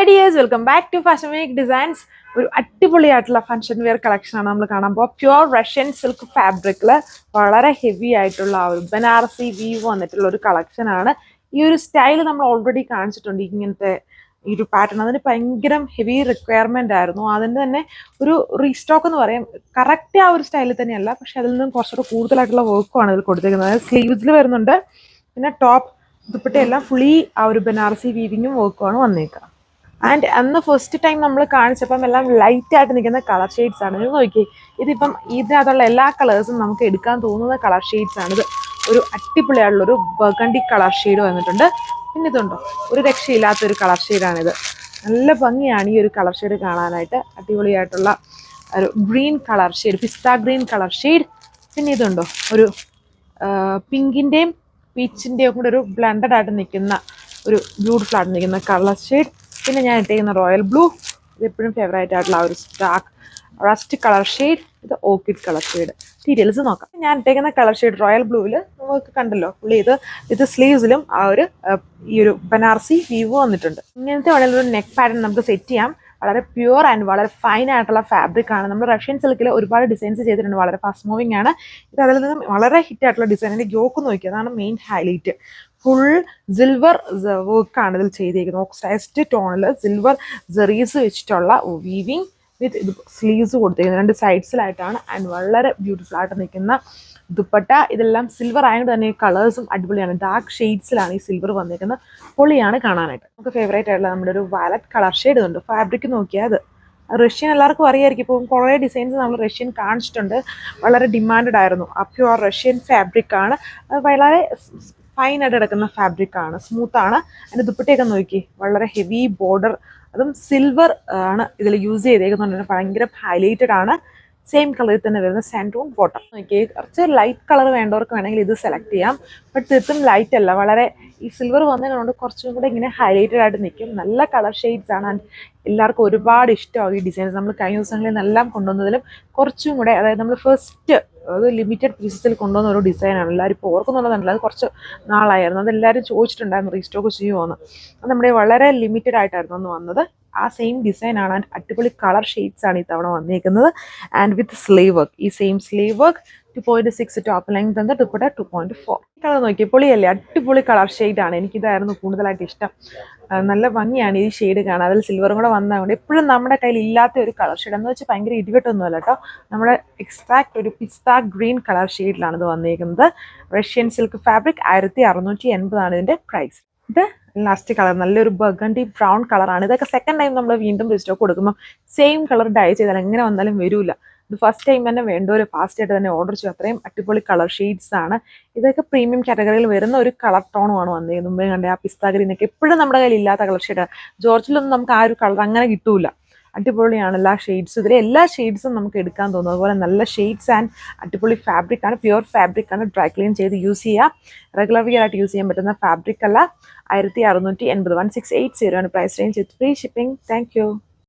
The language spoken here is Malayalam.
Dears, welcome back to Fashion Week Designs. ഒരു അടിപൊളിയായിട്ടുള്ള ഫംഗ്ഷൻ വെയർ കളക്ഷൻ ആണ് നമ്മൾ കാണാൻ പോകുക. പ്യുവർ റഷ്യൻ സിൽക്ക് ഫാബ്രിക്കിൽ വളരെ ഹെവി ആയിട്ടുള്ള ഒരു ബനാറസി വീവ് വന്നിട്ടുള്ള ഒരു കളക്ഷൻ ആണ്. ഈ ഒരു സ്റ്റൈൽ നമ്മൾ ഓൾറെഡി കാണിച്ചിട്ടുണ്ട്. ഇങ്ങനത്തെ ഈ ഒരു പാറ്റേൺ അതിന് ഭയങ്കര ഹെവി റിക്വയർമെന്റ് ആയിരുന്നു. അതിൻ്റെ തന്നെ ഒരു റീസ്റ്റോക്ക് എന്ന് പറയും. കറക്റ്റ് ആ ഒരു സ്റ്റൈലിൽ തന്നെയല്ല, പക്ഷെ അതിൽ നിന്നും കുറച്ചുകൂടെ കൂടുതലായിട്ടുള്ള വർക്കുമാണ് ഇതിൽ കൊടുത്തിരിക്കുന്നത്. സ്ലീവ്സിൽ വരുന്നുണ്ട്, പിന്നെ ടോപ്പ് ദുപ്പട്ടയെല്ലാം ഫുള്ളി ആ ഒരു ബനാറസി വീവിങ്ങും വർക്കുമാണ് വന്നേക്കുക. ആൻഡ് അന്ന് ഫസ്റ്റ് ടൈം നമ്മൾ കാണിച്ചപ്പം എല്ലാം ലൈറ്റ് ആയിട്ട് നിൽക്കുന്ന കളർ ഷെയ്ഡ്സ് ആണ്. ഇത് നോക്കി, ഇതിപ്പം ഇതിനകത്തുള്ള എല്ലാ കളേഴ്സും നമുക്ക് എടുക്കാൻ തോന്നുന്ന കളർ ഷെയ്ഡ്സ് ആണ്. ഇത് ഒരു അടിപൊളിയായിട്ടുള്ളൊരു ബർഗണ്ടി കളർ ഷെയ്ഡ് വന്നിട്ടുണ്ട്. പിന്നെ ഇതുണ്ടോ, ഒരു രക്ഷയില്ലാത്തൊരു കളർ ഷെയ്ഡാണിത്. നല്ല ഭംഗിയാണ് ഈ ഒരു കളർ ഷെയ്ഡ് കാണാനായിട്ട്. അടിപൊളിയായിട്ടുള്ള ഒരു ഗ്രീൻ കളർ ഷെയ്ഡ്, പിസ്ത ഗ്രീൻ കളർ ഷെയ്ഡ്. പിന്നെ ഇതുണ്ടോ, ഒരു പിങ്കിൻ്റെയും പീച്ചിൻ്റെയും കൂടെ ഒരു ബ്ലെൻഡഡ് ആയിട്ട് നിൽക്കുന്ന ഒരു ബ്യൂട്ടിഫുൾ ആയിട്ട് നിൽക്കുന്ന കളർ ഷെയ്ഡ്. പിന്നെ ഞാൻ ഇട്ടേക്കുന്ന റോയൽ ബ്ലൂ, ഇത് എപ്പോഴും ഫേവറേറ്റ് ആയിട്ടുള്ള ഒരു ഡാർക്ക് റസ്റ്റ് കളർ ഷെയ്ഡ്. ഇത് ഓർക്കിഡ് കളർ ഷെയ്ഡ്. ഡീറ്റെയിൽസ് നോക്കാം. ഞാൻ ഇട്ടേക്കുന്ന കളർ ഷെയ്ഡ് റോയൽ ബ്ലൂവിൽ നമുക്ക് കണ്ടല്ലോ പുള്ളി. ഇത് സ്ലീവ്സിലും ആ ഒരു ഈ ഒരു ബനാറസി വീവ് വന്നിട്ടുണ്ട്. ഇങ്ങനത്തെ വളരെ ഒരു നെക്ക് പാറ്റേൺ നമുക്ക് സെറ്റ് ചെയ്യാം. വളരെ പ്യുവർ ആൻഡ് വളരെ ഫൈൻ ആയിട്ടുള്ള ഫാബ്രിക് ആണ്. നമ്മൾ റഷ്യൻ സിൽക്കിൽ ഒരുപാട് ഡിസൈൻസ് ചെയ്തിട്ടുണ്ട്. വളരെ ഫാസ്റ്റ് മൂവിങ് ആണ്. ഇത് അതിൽ നിന്നും വളരെ ഹിറ്റ് ആയിട്ടുള്ള ഡിസൈൻ. അതിൻ്റെ യോക്ക് നോക്കി, അതാണ് മെയിൻ ഹൈലൈറ്റ്. ഫുൾ സിൽവർ വർക്കാണ് ഇതിൽ ചെയ്തിരിക്കുന്നത്. ഓക്സൈസ്ഡ് ടോണിൽ സിൽവർ ജെറീസ് വെച്ചിട്ടുള്ള വീവിങ് വിത്ത് ഇത് സ്ലീവ്സ് കൊടുത്തിരിക്കുന്നത്. രണ്ട് സൈഡ്സിലായിട്ടാണ്. ആൻഡ് വളരെ ബ്യൂട്ടിഫുൾ ആയിട്ട് നിൽക്കുന്ന ദുപ്പട്ട. ഇതെല്ലാം സിൽവർ ആയതുകൊണ്ട് തന്നെ കളേഴ്സും അടിപൊളിയാണ്. ഡാർക്ക് ഷെയ്ഡ്സിലാണ് ഈ സിൽവർ വന്നിരിക്കുന്നത്. പൊളിയാണ് കാണാനായിട്ട്. നമുക്ക് ഫേവറേറ്റ് ആയിട്ടുള്ള നമ്മുടെ ഒരു വയലറ്റ് കളർ ഷെയ്ഡ് ഉണ്ട്. ഫാബ്രിക് നോക്കിയാൽ അത് റഷ്യൻ എല്ലാവർക്കും അറിയാമായിരിക്കും. ഇപ്പം കുറേ ഡിസൈൻസ് നമ്മൾ റഷ്യൻ കാണിച്ചിട്ടുണ്ട്. വളരെ ഡിമാൻഡഡ് ആയിരുന്നു. ആ പ്യുവർ റഷ്യൻ ഫാബ്രിക് ആണ്. വളരെ ഫൈൻ ആയിട്ട് കിടക്കുന്ന ഫാബ്രിക് ആണ്, സ്മൂത്ത് ആണ്. അതിൻ്റെ ദുപ്പട്ടയൊക്കെ നോക്കി, വളരെ ഹെവി ബോർഡർ, അതും സിൽവർ ആണ് ഇതിൽ യൂസ് ചെയ്തേക്കുന്നുണ്ട്. ഭയങ്കര ഹൈലൈറ്റഡ് ആണ്. സെയിം കളറിൽ തന്നെ വരുന്ന സെൻറ്ററും ബോട്ടം നോക്കി. കുറച്ച് ലൈറ്റ് കളർ വേണ്ടവർക്ക് വേണമെങ്കിൽ ഇത് സെലക്ട് ചെയ്യാം. ബട്ട് തീർത്തും ലൈറ്റ് അല്ല. വളരെ ഈ സിൽവർ വന്നതുകൊണ്ട് കുറച്ചും കൂടെ ഇങ്ങനെ ഹൈലൈറ്റഡ് ആയിട്ട് നിൽക്കും. നല്ല കളർ ഷെയ്ഡ്സ് ആണ്. എല്ലാവർക്കും ഒരുപാട് ഇഷ്ടമാവും ഈ ഡിസൈൻസ്. നമ്മൾ കഴിഞ്ഞ ദിവസങ്ങളിൽ നിന്നെല്ലാം കൊണ്ടുവന്നതിലും കുറച്ചും കൂടെ, അതായത് നമ്മൾ ഫസ്റ്റ് അത് ലിമിറ്റഡ് പീസസിൽ കൊണ്ടുവന്ന ഒരു ഡിസൈനാണ്. എല്ലാവരും ഇപ്പോൾ ഓർക്കുന്നുണ്ടെന്നല്ല, അത് കുറച്ച് നാളായിരുന്നു. അതെല്ലാവരും ചോദിച്ചിട്ടുണ്ടായിരുന്നു റീസ്റ്റോക്ക് ചെയ്യുമോയെന്ന്. അത് നമ്മുടെ വളരെ ലിമിറ്റഡ് ആയിട്ടായിരുന്നു അന്ന് വന്നത്. ആ സെയിം ഡിസൈനാണ്. ആൻഡ് അടിപൊളി കളർ ഷെയ്ഡ്സ് ആണ് ഇത്തവണ വന്നിരിക്കുന്നത്. ആൻഡ് വിത്ത് സ്ലീവ് വർക്ക്, ഈ same sleeve work 2.6 top length ഉണ്ട്. ദുപ്പട്ട 2.4. കളർ നോക്കി, പൊളിയല്ലേ? അടിപൊളി കളർ ഷെയ്ഡാണ്. എനിക്കിതായിരുന്നു കൂടുതലായിട്ട് ഇഷ്ടം. നല്ല ഭംഗിയാണ് ഈ ഷെയ്ഡ് കാണാൻ. അതിൽ സിൽവറും കൂടെ വന്നതുകൊണ്ട് എപ്പോഴും നമ്മുടെ കയ്യിൽ ഇല്ലാത്ത ഒരു കളർ ഷെയ്ഡ് എന്ന് വെച്ചാൽ ഭയങ്കര ഇടിവെട്ടൊന്നുമല്ല കേട്ടോ. നമ്മുടെ എക്സാക്ട് ഒരു പിസ്ത ഗ്രീൻ കളർ ഷെയ്ഡിലാണ് ഇത് വന്നിരിക്കുന്നത്. റഷ്യൻ സിൽക്ക് ഫാബ്രിക് 1680 ഇതിൻ്റെ പ്രൈസ്. ഇത് ലാസ്റ്റ് കളർ നല്ലൊരു ബർഗണ്ടി ബ്രൗൺ കളറാണ്. ഇതൊക്കെ സെക്കൻഡ് ടൈം നമ്മൾ വീണ്ടും റീസ്റ്റോക്ക് കൊടുക്കുമ്പോൾ സെയിം കളർ ഡൈ ചെയ്താൽ എങ്ങനെ വന്നാലും വരില്ല. ഇത് ഫസ്റ്റ് ടൈം തന്നെ വേണ്ടവർ ഫാസ്റ്റ് ആയിട്ട് തന്നെ ഓർഡർ ചെയ്യും. അത്രയും അടിപൊളി കളർ ഷെയ്ഡ്സ് ആണ്. ഇതൊക്കെ പ്രീമിയം കാറ്റഗറിയിൽ വരുന്ന ഒരു കളർ ടോണുമാണ് വന്നിരിക്കുന്നത്. മുമ്പേ കണ്ട ആ പിസ്ത ഗ്രീനൊക്കെ എപ്പോഴും നമ്മുടെ കയ്യിൽ ഇല്ലാത്ത കളർ ഷെയ്ഡാണ്. ജോർജിലൊന്നും നമുക്ക് ആ ഒരു കളർ അങ്ങനെ കിട്ടൂല. അടിപൊളിയാണ് എല്ലാ ഷെയ്ഡ്സും. ഇതിൽ എല്ലാ ഷെയ്ഡ്സും നമുക്ക് എടുക്കാൻ തോന്നും. അതുപോലെ നല്ല ഷെയ്ഡ്സ് ആൻഡ് അടിപൊളി ഫാബ്രിക് ആണ്. പ്യുവർ ഫാബ്രിക് ആണ്. ഡ്രൈ ക്ലീൻ ചെയ്ത് യൂസ് ചെയ്യുക. റെഗുലർ വിയർ ആയിട്ട് യൂസ് ചെയ്യാൻ പറ്റുന്ന ഫാബ്രിക് അല്ല. 1680 1680 ആണ് price range with free shipping. Thank U.